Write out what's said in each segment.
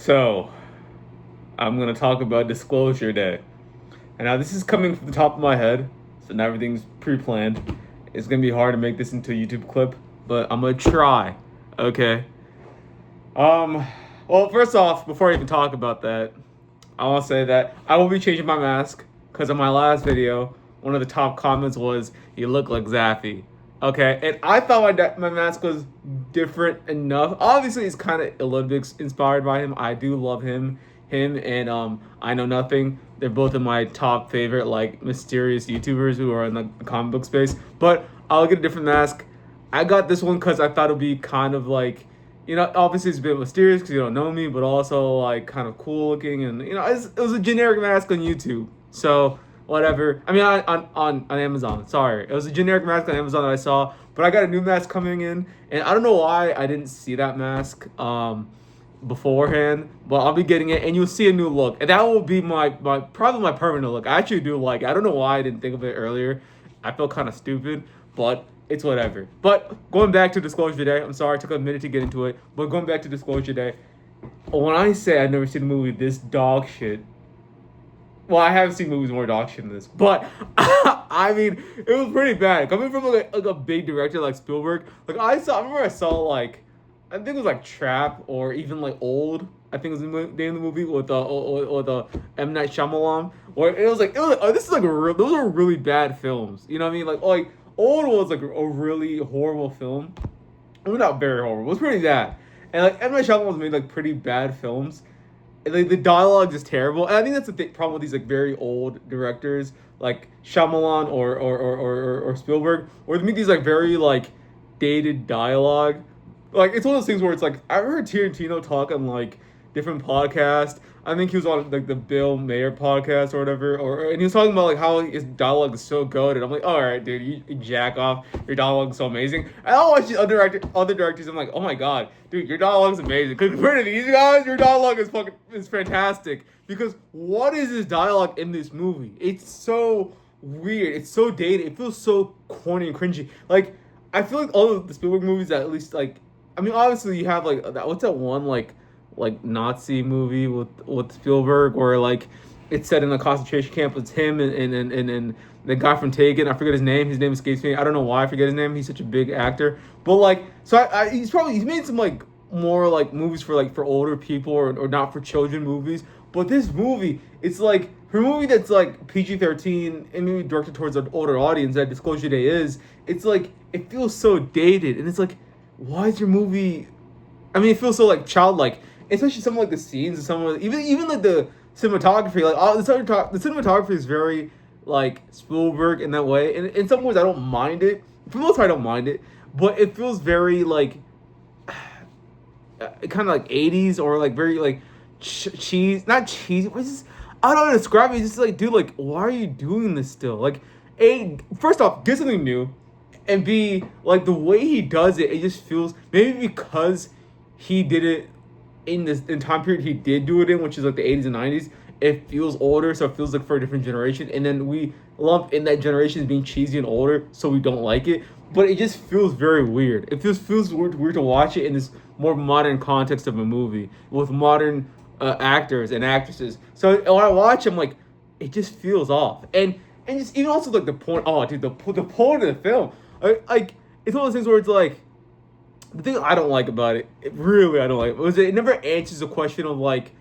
So, I'm gonna talk about Disclosure Day. And now this is coming from the top of my head, so now everything's pre-planned. It's gonna be hard to make this into a YouTube clip, but I'm gonna try. Okay. Um. Well, first off, before I even talk about that, I want to say that I will be changing my mask because in my last video, one of the top comments was you look like Zaffy. Okay, and I thought my mask was different enough. Obviously, it's kind of a little bit inspired by him. I do love him and I Know Nothing. They're both in my top favorite like mysterious YouTubers who are in the comic book space. But I'll get a different mask. I got this one because I thought it'd be kind of like, obviously it's a bit mysterious because you don't know me, but also like kind of cool looking, and it was a generic mask on YouTube, so whatever. I mean, on Amazon. Sorry, it was a generic mask on Amazon that I saw, but I got a new mask coming in, and I don't know why I didn't see that mask beforehand, but I'll be getting it, and you'll see a new look, and that will be my probably my permanent look. I actually do like it. I don't know why I didn't think of it earlier. I felt kind of stupid, but it's whatever. But going back to Disclosure Day, I'm sorry, it took a minute to get into it, but going back to Disclosure Day, when I say I've never seen a movie this dog shit, well, I haven't seen movies more dog shit than this, but I mean, it was pretty bad. Coming from like a big director like Spielberg, like I remember I saw like, I think it was like Trap or even like Old. I think it was the name of the movie with M Night Shyamalan, where it was like oh, this is like those are really bad films. You know what I mean? Like Old was like a really horrible film. Well, not very horrible. It was pretty bad. And like M Night Shyamalan made like pretty bad films. And, like the dialogue is terrible. And I think that's the problem with these like very old directors like Shyamalan or Spielberg, where they make these like very like dated dialogue. Like it's one of those things where it's like I heard Tarantino talk on like different podcasts. I think he was on like the Bill Mayer podcast or whatever, and he was talking about like how his dialogue is so good, and I'm like, all right, dude, you jack off, your dialogue is so amazing. And I'll watch the other directors, I'm like, oh my god, dude, your dialogue is amazing. Compared to these guys, your dialogue is fantastic. Because what is this dialogue in this movie? It's so weird. It's so dated. It feels so corny and cringy. Like I feel like all of the Spielberg movies that at least like, I mean, obviously you have like that. What's that one like Nazi movie with Spielberg where like it's set in a concentration camp. It's him and the guy from Taken. I forget his name. His name escapes me. I don't know why I forget his name. He's such a big actor. But like, so he's made some like more like movies for older people or not for children movies. But this movie, it's like for a movie that's like PG-13 and maybe directed towards an older audience that Disclosure Day is. It's like it feels so dated, and it's like, why is your movie? I mean, it feels so like childlike, especially some of like the scenes and some of even like the cinematography. Like the cinematography is very like Spielberg in that way, and in some ways I don't mind it. For the most part, I don't mind it, but it feels very like kind of like 80s or like very like cheese, not cheese. What's this? I don't know how to describe it. It's just like, dude, like, why are you doing this still? Like, A, first off, get something new, and B, like the way he does it, it just feels maybe because he did it in time period he did do it in, which is like the 80s and 90s. It feels older, so it feels like for a different generation, and then we lump in that generation as being cheesy and older, so we don't like it. But it just feels very weird. It feels weird to watch it in this more modern context of a movie with modern actors and actresses. So when I watch them, like it just feels off, and just even also like the point. Oh, dude, the point of the film, like it's one of those things where it's like the thing I don't like about it really I don't like, was it never answers the question of like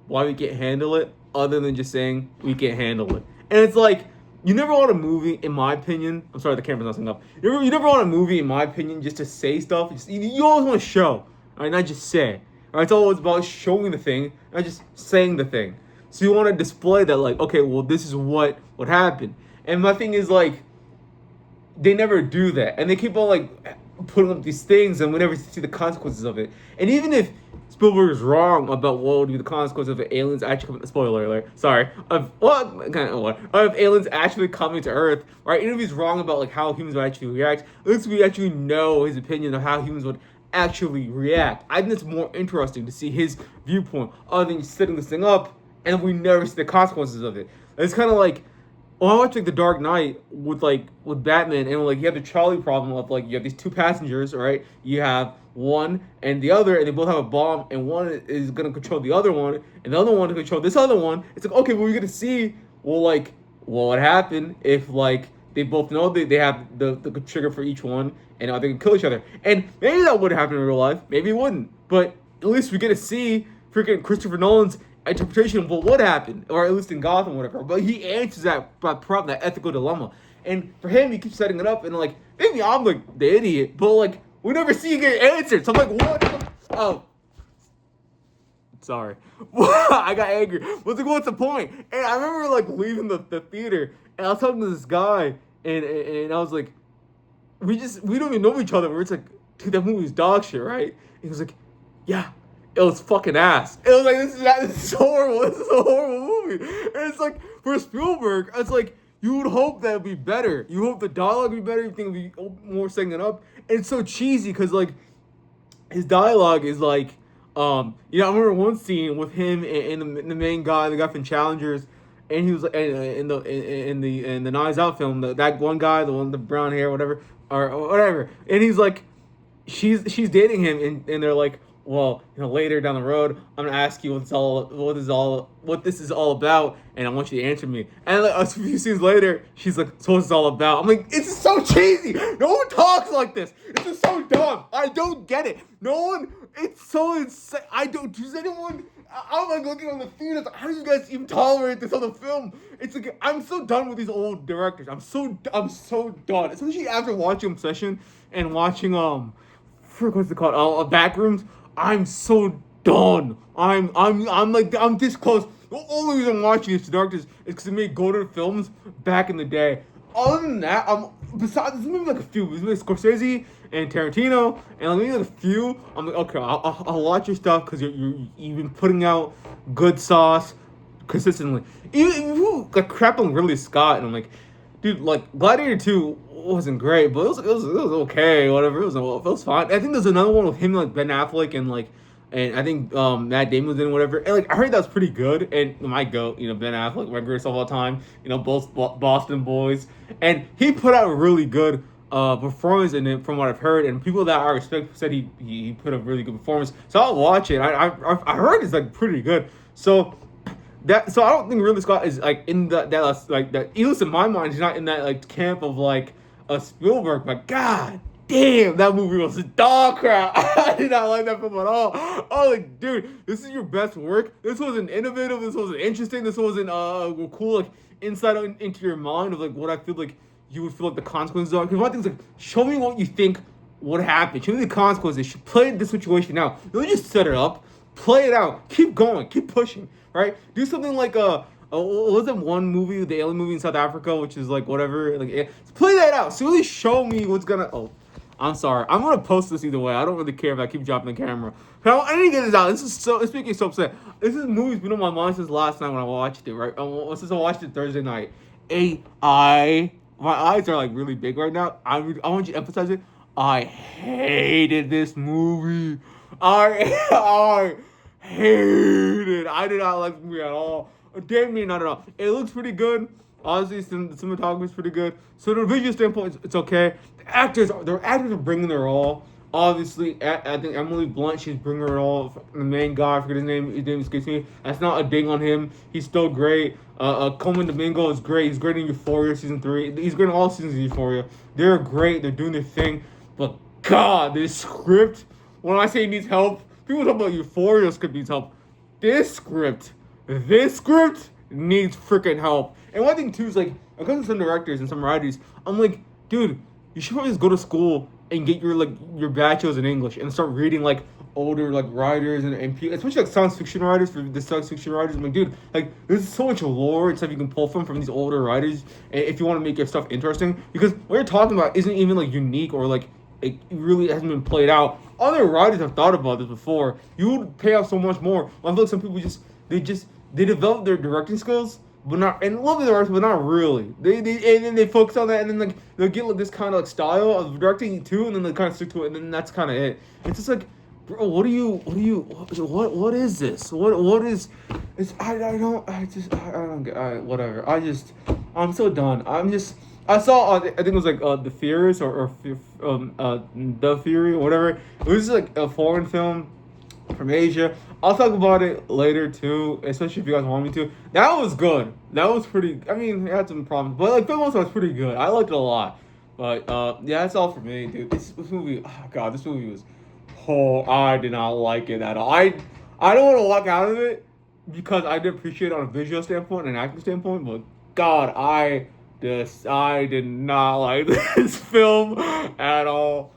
why we can't handle it, other than just saying we can't handle it. And it's like you never want a movie, in my opinion. I'm sorry, the camera's not setting up. You never want a movie, in my opinion, just to say stuff. You always want to show, all right, not just say. All right, it's always about showing the thing, not just saying the thing. So you want to display that, like, okay, well, this is what happened. And my thing is like, they never do that, and they keep on like putting up these things, and we never see the consequences of it. And even if Spielberg is wrong about what would be the consequences of aliens actually coming. Spoiler alert. Sorry. Of aliens actually coming to Earth, right? Even if he's wrong about like how humans would actually react, at least we actually know his opinion of how humans would actually react. I think it's more interesting to see his viewpoint other than setting this thing up, and we never see the consequences of it. It's kind of like well, I watched like The Dark Knight with Batman, and like you have the trolley problem of like you have these two passengers, right? You have one and the other, and they both have a bomb, and one is gonna control the other one, and the other one to control this other one. It's like okay, well you're gonna see, well what happened if like they both know they have the trigger for each one, and they can kill each other. And maybe that would happen in real life, maybe it wouldn't, but at least we get to see freaking Christopher Nolan's interpretation of what would happen, or at least in Gotham, whatever. But he answers that problem, that ethical dilemma. And for him, he keeps setting it up, and like maybe I'm like the idiot, but like we never see it get answered. So I'm like, what? Oh, sorry, I got angry. What's the point? And I remember like leaving the theater, and I was talking to this guy, and I was like, we don't even know each other. We're just like, dude, that movie's dog shit, right? And he was like, yeah, it was fucking ass. It was like this is horrible. This is a horrible movie. And it's like for Spielberg, it's like you would hope that it'd be better. You hope the dialogue would be better. You think it'd be more setting it up. And it's so cheesy because like his dialogue is like, I remember one scene with him and the main guy, the guy from Challengers, and he was like in the Knives Out film, that one guy, the one with the brown hair, whatever, or whatever, and he's like, she's dating him, and they're like, well, later down the road, I'm gonna ask you what this is all about, and I want you to answer me. And like, a few scenes later, she's like, so what's this all about? I'm like, it's just so cheesy. No one talks like this. It's just so dumb. I don't get it. No one. It's so insane. I don't. Does anyone? I'm like looking on the theaters. How do you guys even tolerate this on the film? It's like I'm so done with these old directors. I'm so done. Especially after watching Obsession and watching what's it called? Backrooms. I'm so done. I'm this close. The only reason I'm watching these directors is because they made golden films back in the day. Other than that, besides there's maybe like a few. There's maybe Scorsese and Tarantino, and maybe like a few. I'm like, okay, I'll watch your stuff because you've been putting out good sauce consistently. Even like crap on Ridley Scott, and I'm like, dude, like Gladiator 2 wasn't great, but it was okay, whatever. It was fine. I think there's another one with him, like Ben Affleck, and I think Matt Damon was in, whatever. And like I heard that was pretty good. And my goat, Ben Affleck, my greatest of all time. Both Boston boys, and he put out a really good performance in it, from what I've heard. And people that I respect said he put a really good performance. So I'll watch it. I heard it's like pretty good. So I don't think Ridley Scott is like in that like that. At least in my mind, he's not in that like camp of like a Spielberg. But god damn, that movie was a dog crap. I did not like that film at all. I was like, dude, this is your best work. This wasn't innovative. This wasn't interesting. This wasn't cool like insight into your mind of like what I feel like you would feel like the consequences are. Because one thing's like, show me what you think would happen. Show me the consequences. Play the situation out. Don't just set it up. Play it out. Keep going. Keep pushing. Right? Do something like what was that one movie, the alien movie in South Africa, which is like whatever. Like, play that out. So really show me what's gonna. Oh, I'm sorry. I'm gonna post this either way. I don't really care if I keep dropping the camera. But I need to get this out. It's making me so upset. This movie's been on my mind since last night when I watched it. Right? Since I watched it Thursday night. My eyes are like really big right now. I want you to emphasize it. I hated this movie. I hated. I did not like the movie at all. Damn me, not at all. It looks pretty good. Obviously, the cinematography is pretty good. So, from a visual standpoint, it's okay. The actors are bringing their all. Obviously, I think Emily Blunt, she's bringing her all. The main guy, I forget his name escapes me. That's not a ding on him. He's still great. Coleman Domingo is great. He's great in Euphoria season 3. He's great in all seasons of Euphoria. They're great. They're doing their thing. But God, this script. When I say it needs help, people talk about Euphoria script needs help. This script needs freaking help. And one thing too is like, I'm talking to some directors and some writers. I'm like, dude, you should probably just go to school and get your bachelor's in English and start reading like older like writers and people, especially like science fiction writers. For the science fiction writers, I'm like, dude, like there's so much lore and stuff you can pull from these older writers if you want to make your stuff interesting. Because what you're talking about isn't even like unique or like it really hasn't been played out. Other writers have thought about this before. You would pay off so much more. I feel like some people they develop their directing skills, but not, and love the artists, but not really. They and then they focus on that, and then like they'll get like this kind of like style of directing too, and then they kind of stick to it, and then that's kind of it. It's just like, bro, what is this? What is? It's I don't get whatever. I'm so done. I saw I think it was like The Furious The Fury or whatever. It was like a foreign film from Asia. I'll talk about it later too, especially if you guys want me to. That was good. That was pretty. I mean, it had some problems, but like for the most part, it was pretty good. I liked it a lot. But yeah, that's all for me, dude. This movie, oh god, this movie was. Oh, I did not like it at all. I don't want to walk out of it because I did appreciate it on a visual standpoint and an acting standpoint, but God, I did not like this film at all.